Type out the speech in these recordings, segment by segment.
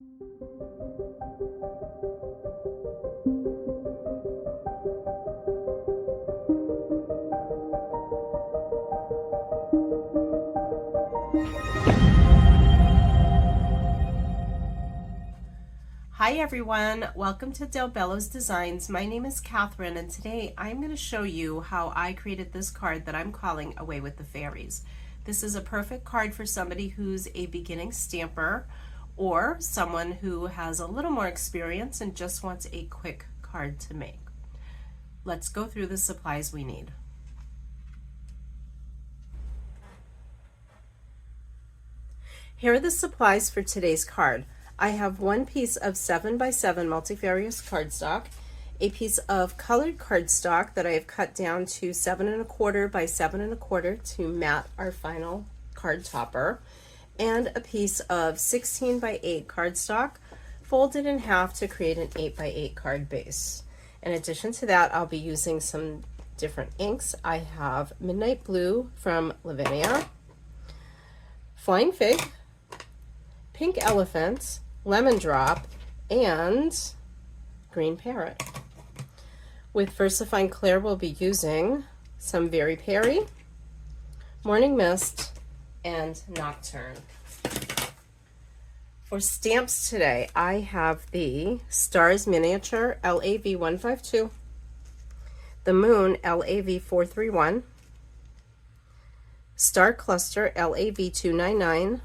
Hi everyone, welcome to Bello's Designs. My name is Catherine and today I'm going to show you how I created this card that I'm calling Away with the Fairies. This is a perfect card for somebody who's a beginning stamper or someone who has a little more experience and just wants a quick card to make. Let's go through the supplies we need. Here are the supplies for today's card. I have one piece of 7x7 multifarious cardstock, a piece of colored cardstock that I have cut down to 7 1/4 by 7 1/4 to mat our final card topper, and a piece of 16x8 cardstock folded in half to create an 8x8 card base. In addition to that, I'll be using some different inks. I have Midnight Blue from Lavinia, Flying Fig, Pink Elephant, Lemon Drop, and Green Parrot. With VersaFine Clear, we'll be using some Very Perry, Morning Mist, and Nocturne. For stamps today, I have the Stars Miniature LAV 152, the Moon LAV 431, Star Cluster LAV 299,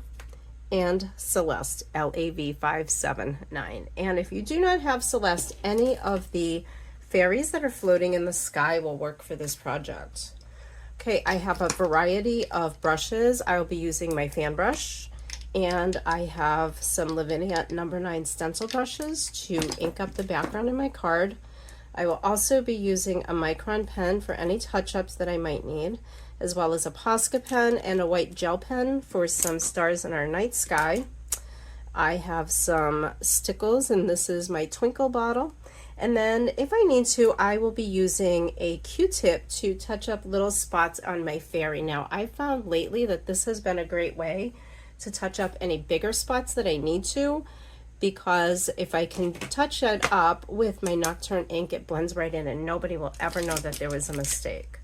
and Celeste LAV 579. And if you do not have Celeste, any of the fairies that are floating in the sky will work for this project. Okay, I have a variety of brushes. I will be using my fan brush, and I have some Lavinia number 9 stencil brushes to ink up the background in my card. I will also be using a micron pen for any touch-ups that I might need, as well as a Posca pen and a white gel pen for some stars in our night sky. I have some stickles, and this is my twinkle bottle. And then if I need to, I will be using a Q-tip to touch up little spots on my fairy. Now, I found lately that this has been a great way to touch up any bigger spots that I need to, because if I can touch it up with my Nocturne ink, it blends right in and nobody will ever know that there was a mistake.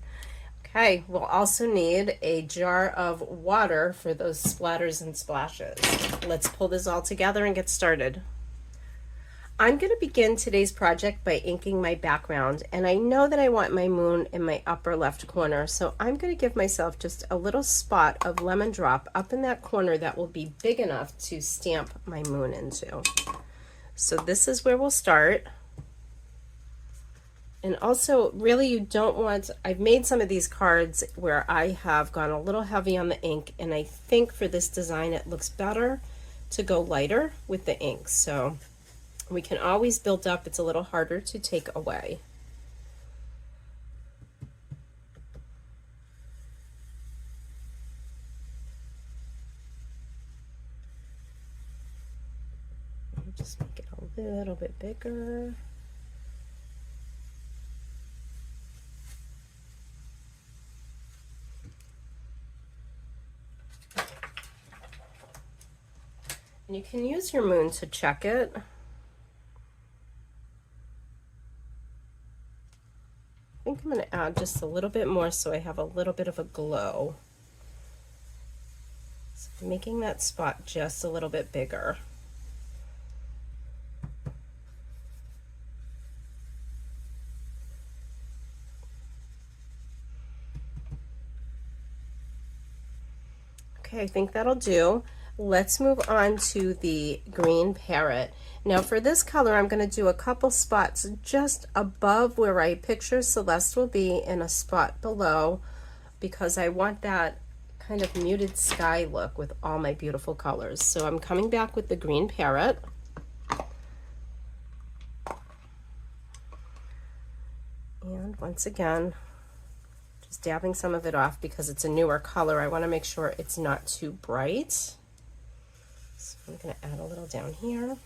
Okay, we'll also need a jar of water for those splatters and splashes. Let's pull this all together and get started. I'm going to begin today's project by inking my background, and I know that I want my moon in my upper left corner, so I'm going to give myself just a little spot of Lemon Drop up in that corner that will be big enough to stamp my moon into. So this is where we'll start. And also, really, you don't want, I've made some of these cards where I have gone a little heavy on the ink, and I think for this design it looks better to go lighter with the ink. So we can always build up, it's a little harder to take away. Just make it a little bit bigger. And you can use your moon to check it. I think I'm going to add just a little bit more so I have a little bit of a glow. So making that spot just a little bit bigger. Okay, I think that'll do. Let's move on to the Green Parrot. Now for this color, I'm going to do a couple spots just above where I picture Celeste will be and a spot below, because I want that kind of muted sky look with all my beautiful colors. So I'm coming back with the Green Parrot. And once again, just dabbing some of it off because it's a newer color. I want to make sure it's not too bright. So I'm going to add a little down here.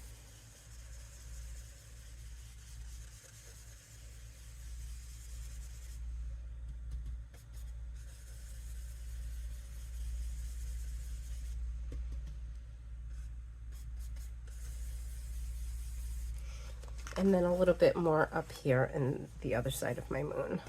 and then a little bit more up here in the other side of my moon.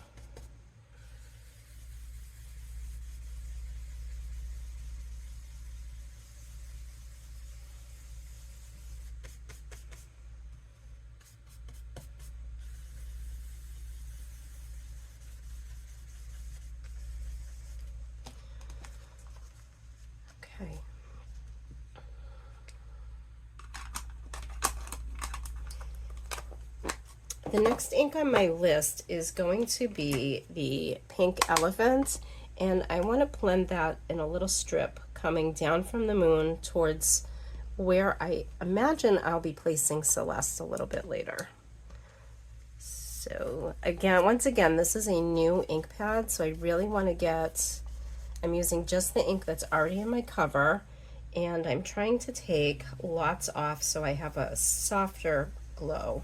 Okay. The next ink on my list is going to be the Pink Elephant, and I want to blend that in a little strip coming down from the moon towards where I imagine I'll be placing Celeste a little bit later. So again, once again, this is a new ink pad, so I really want to get, I'm using just the ink that's already in my cover, and I'm trying to take lots off so I have a softer glow.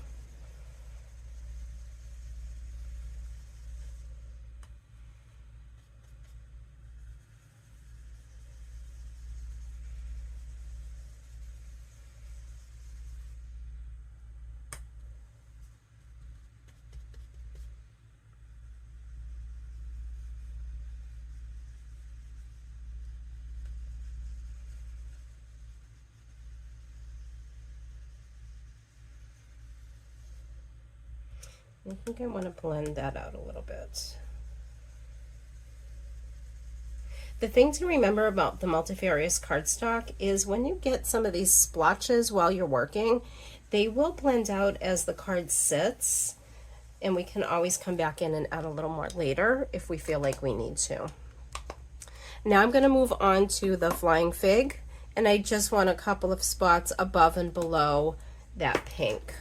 I think I want to blend that out a little bit. The thing to remember about the multifarious cardstock is when you get some of these splotches while you're working, they will blend out as the card sits, and we can always come back in and add a little more later if we feel like we need to. Now I'm going to move on to the Flying Fig, and I just want a couple of spots above and below that pink.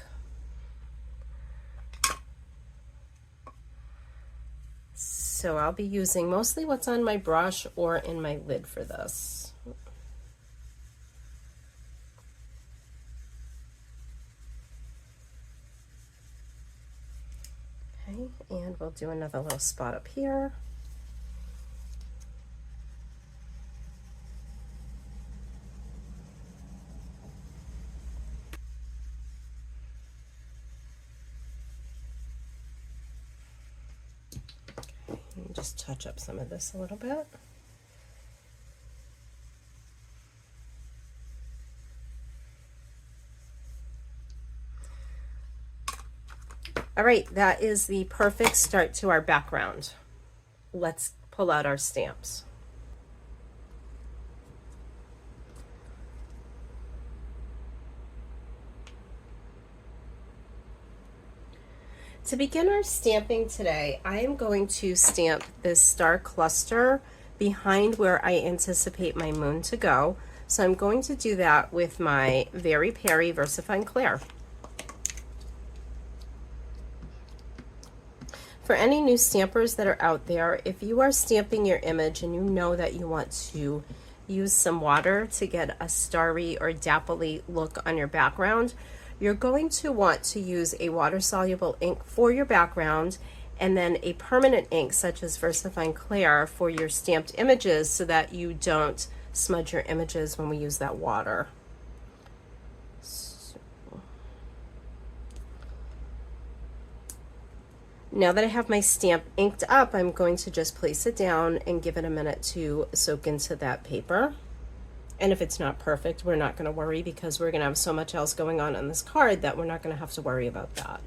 So I'll be using mostly what's on my brush or in my lid for this. Okay, and we'll do another little spot up here. Just touch up some of this a little bit. All right, that is the perfect start to our background. Let's pull out our stamps. To begin our stamping today, I am going to stamp this star cluster behind where I anticipate my moon to go. So I'm going to do that with my Very Perry VersaFine Clair. For any new stampers that are out there, if you are stamping your image and you know that you want to use some water to get a starry or dappley look on your background, you're going to want to use a water-soluble ink for your background and then a permanent ink such as VersaFine Clair for your stamped images so that you don't smudge your images when we use that water. So, now that I have my stamp inked up, I'm going to just place it down and give it a minute to soak into that paper. And if it's not perfect, we're not going to worry because we're going to have so much else going on this card that we're not going to have to worry about that.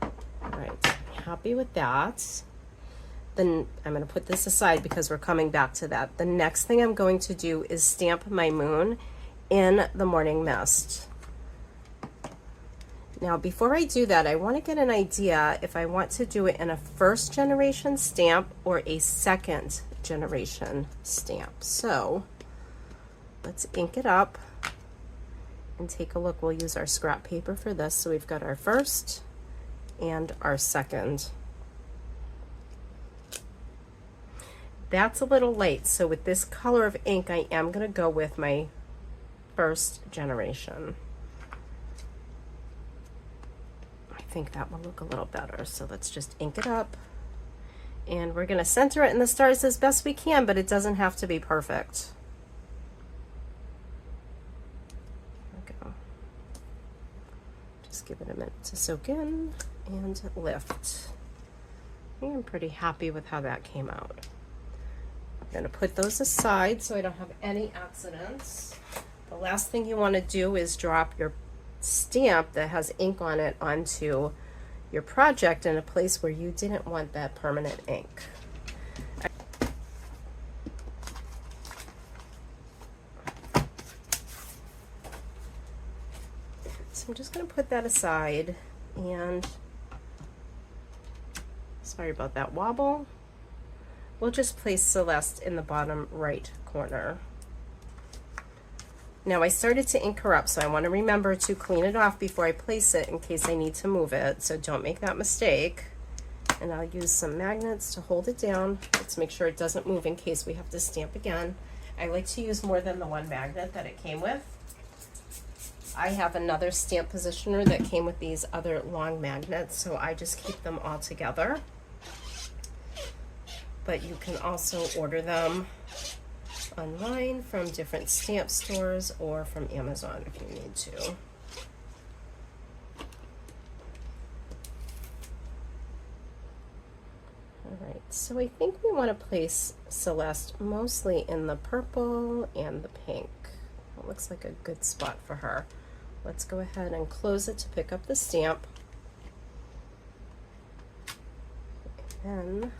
All right, happy with that. Then I'm going to put this aside because we're coming back to that. The next thing I'm going to do is stamp my moon in the Morning Mist. Now, before I do that, I want to get an idea if I want to do it in a first generation stamp or a second generation stamp. So let's ink it up and take a look. We'll use our scrap paper for this. So we've got our first and our second. That's a little light. So with this color of ink, I am going to go with my first generation. I think that will look a little better. So let's just ink it up. And we're going to center it in the stars as best we can, but it doesn't have to be perfect. Just give it a minute to soak in and lift. I'm pretty happy with how that came out. I'm going to put those aside so I don't have any accidents. The last thing you want to do is drop your stamp that has ink on it onto your project in a place where you didn't want that permanent ink. So I'm just going to put that aside, and sorry about that wobble. We'll just place Celeste in the bottom right corner. Now I started to ink her up, so I want to remember to clean it off before I place it in case I need to move it, so don't make that mistake. And I'll use some magnets to hold it down. Let's make sure it doesn't move in case we have to stamp again. I like to use more than the one magnet that it came with. I have another stamp positioner that came with these other long magnets, so I just keep them all together. But you can also order them online from different stamp stores or from Amazon if you need to. All right, so I think we want to place Celeste mostly in the purple and the pink. It looks like a good spot for her. Let's go ahead and close it to pick up the stamp. And then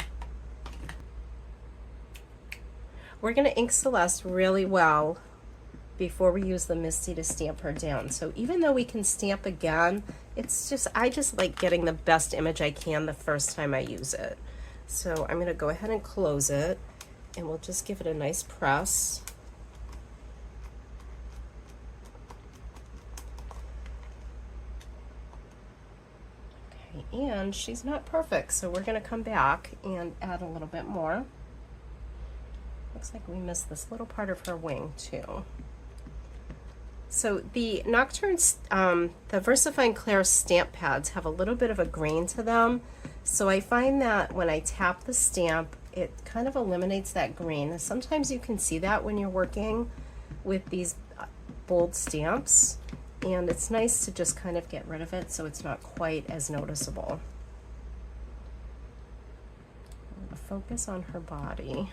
we're going to ink Celeste really well before we use the Misty to stamp her down. So even though we can stamp again, I just like getting the best image I can the first time I use it. So I'm going to go ahead and close it, and we'll just give it a nice press. Okay, and she's not perfect, so we're going to come back and add a little bit more. Looks like we missed this little part of her wing too. So the Nocturne, the VersaFine Claire stamp pads have a little bit of a grain to them. So I find that when I tap the stamp, it kind of eliminates that grain. Sometimes you can see that when you're working with these bold stamps, and it's nice to just kind of get rid of it so it's not quite as noticeable. I'm going to focus on her body.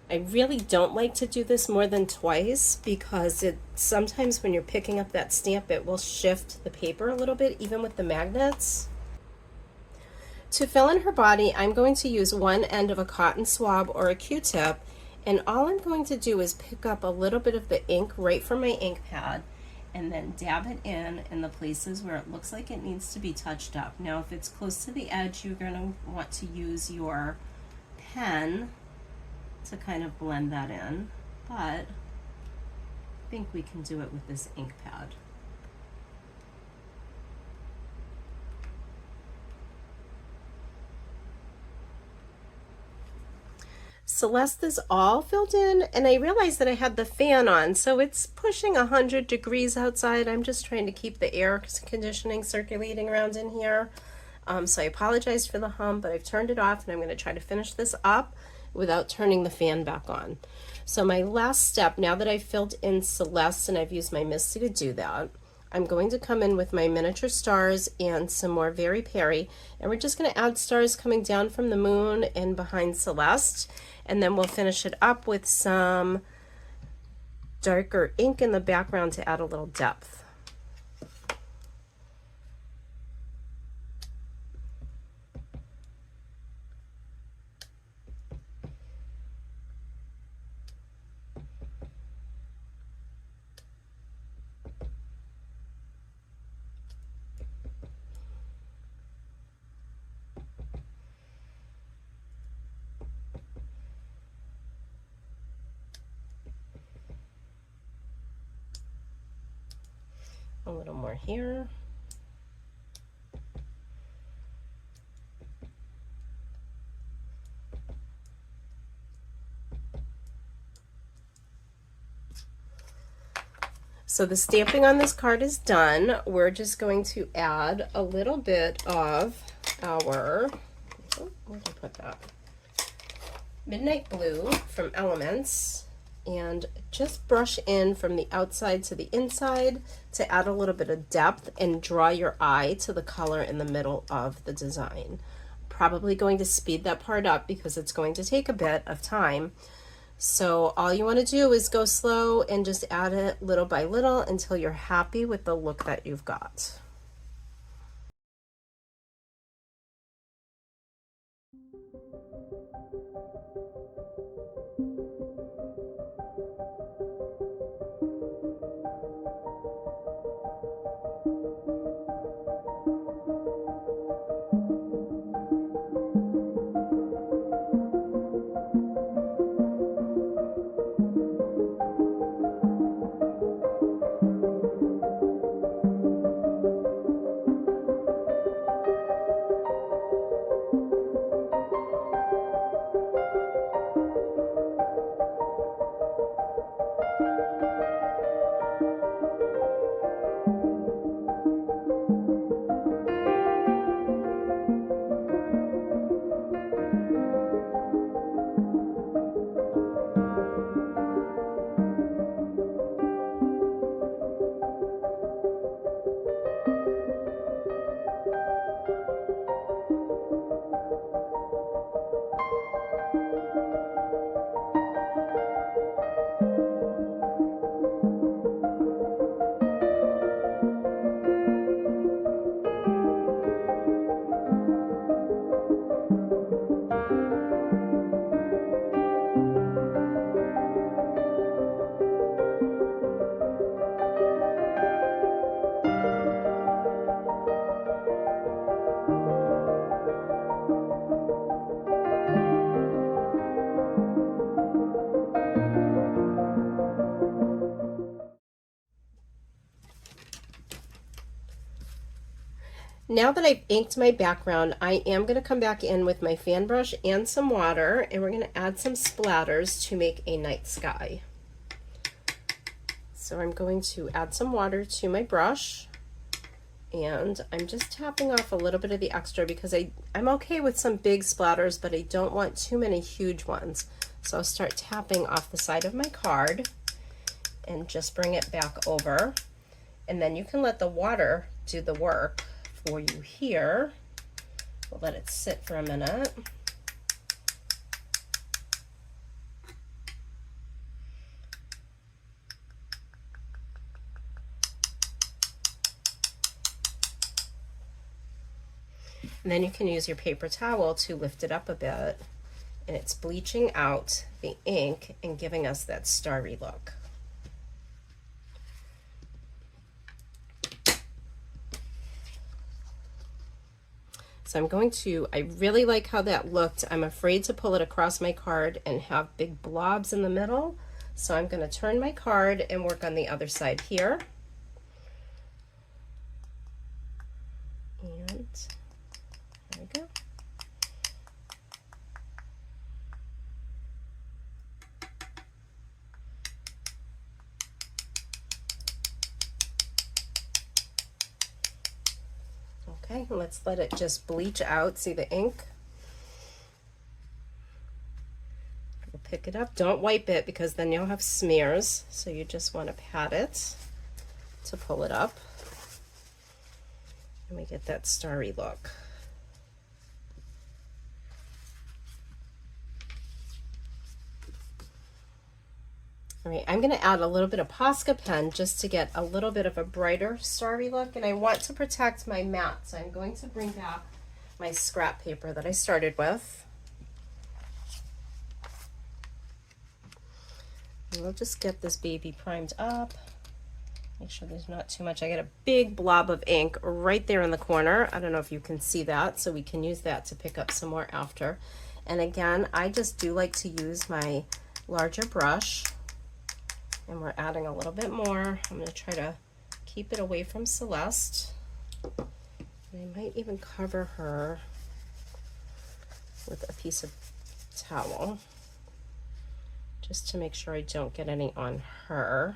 I really don't like to do this more than twice because sometimes when you're picking up that stamp, it will shift the paper a little bit, even with the magnets. To fill in her body, I'm going to use one end of a cotton swab or a Q-tip, and all I'm going to do is pick up a little bit of the ink right from my ink pad and then dab it in the places where it looks like it needs to be touched up. Now, if it's close to the edge, you're going to want to use your pen to kind of blend that in, but I think we can do it with this ink pad. Celeste is all filled in, and I realized that I had the fan on, so it's pushing 100 degrees outside. I'm just trying to keep the air conditioning circulating around in here. So I apologize for the hum, but I've turned it off, and I'm going to try to finish this up without turning the fan back on. So my last step, now that I've filled in Celeste and I've used my Misty to do that, I'm going to come in with my miniature stars and some more Very Peri, and we're just going to add stars coming down from the moon and behind Celeste, and then we'll finish it up with some darker ink in the background to add a little depth. A little more here. So the stamping on this card is done. We're just going to add a little bit of our, oh, where did I put that? Midnight Blue from Elements, and just brush in from the outside to the inside to add a little bit of depth and draw your eye to the color in the middle of the design. Probably going to speed that part up because it's going to take a bit of time. So all you want to do is go slow and just add it little by little until you're happy with the look that you've got. Now that I've inked my background, I am going to come back in with my fan brush and some water, and we're going to add some splatters to make a night sky. So I'm going to add some water to my brush, and I'm just tapping off a little bit of the extra because I'm okay with some big splatters, but I don't want too many huge ones. So I'll start tapping off the side of my card and just bring it back over. And then you can let the water do the work for you here. We'll let it sit for a minute. And then you can use your paper towel to lift it up a bit, and it's bleaching out the ink and giving us that starry look. So I'm going to, I really like how that looked. I'm afraid to pull it across my card and have big blobs in the middle. So I'm going to turn my card and work on the other side here. And there we go. Okay, let's let it just bleach out. See the ink? We'll pick it up. Don't wipe it because then you'll have smears. So you just want to pat it to pull it up. And we get that starry look. All right, I'm going to add a little bit of Posca pen just to get a little bit of a brighter starry look, and I want to protect my mat, so I'm going to bring back my scrap paper that I started with. And we'll just get this baby primed up. Make sure there's not too much. I got a big blob of ink right there in the corner. I don't know if you can see that, so we can use that to pick up some more after. And again, I just do like to use my larger brush. And we're adding a little bit more. I'm going to try to keep it away from Celeste. And I might even cover her with a piece of towel just to make sure I don't get any on her.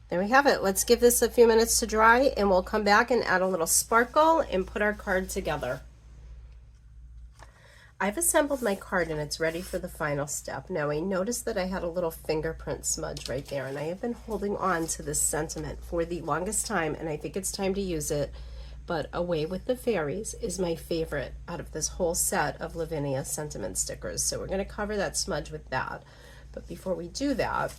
There we have it. Let's give this a few minutes to dry and we'll come back and add a little sparkle and put our card together. I've assembled my card and it's ready for the final step. Now I noticed that I had a little fingerprint smudge right there, and I have been holding on to this sentiment for the longest time, and I think it's time to use it. But Away with the Fairies is my favorite out of this whole set of Lavinia sentiment stickers. So we're going to cover that smudge with that. But before we do that,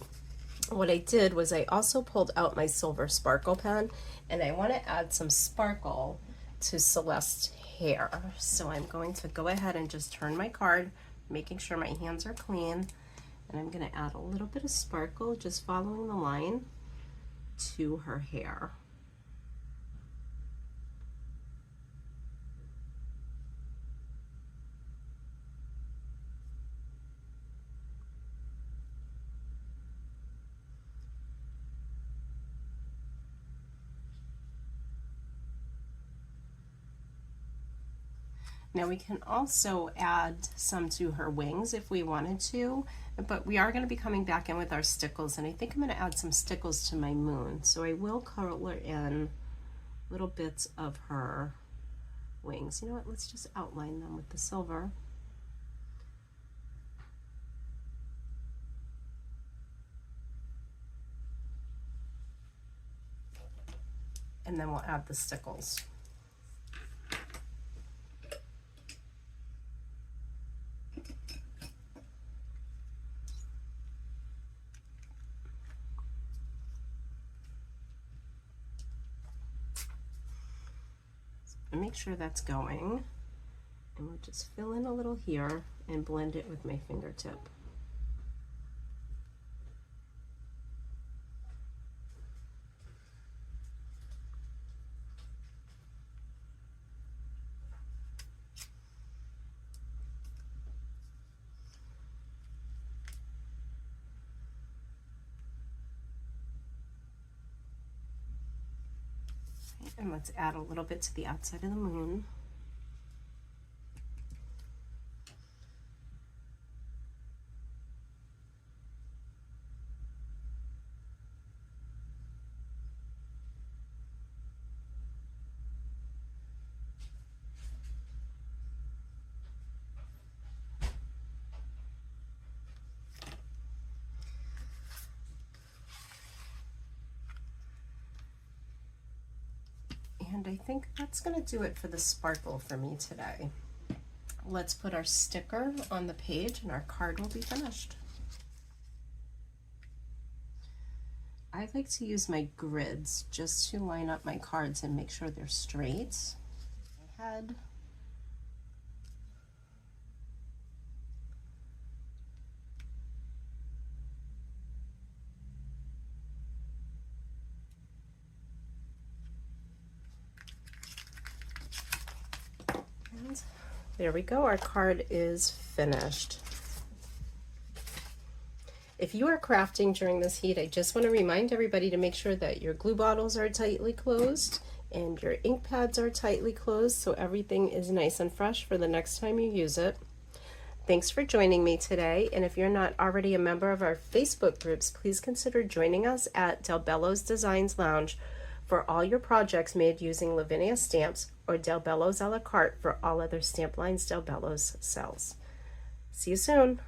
what I did was I also pulled out my silver sparkle pen, and I want to add some sparkle to Celeste's hair. So I'm going to go ahead and just turn my card, making sure my hands are clean, and I'm going to add a little bit of sparkle, just following the line, to her hair. Now we can also add some to her wings if we wanted to, but we are going to be coming back in with our stickles, and I think I'm going to add some stickles to my moon. So I will color in little bits of her wings. You know what, let's just outline them with the silver. And then we'll add the stickles. And make sure that's going, and we'll just fill in a little here and blend it with my fingertip. And let's add a little bit to the outside of the moon. And I think that's going to do it for the sparkle for me today. Let's put our sticker on the page and our card will be finished. I like to use my grids just to line up my cards and make sure they're straight. My head. There we go, our card is finished. If you are crafting during this heat, I just want to remind everybody to make sure that your glue bottles are tightly closed and your ink pads are tightly closed so everything is nice and fresh for the next time you use it. Thanks for joining me today, and if you're not already a member of our Facebook groups, please consider joining us at Del Bello's Designs Lounge for all your projects made using Lavinia stamps, or Del Bello's a la carte for all other stamp lines Del Bello's sells. See you soon.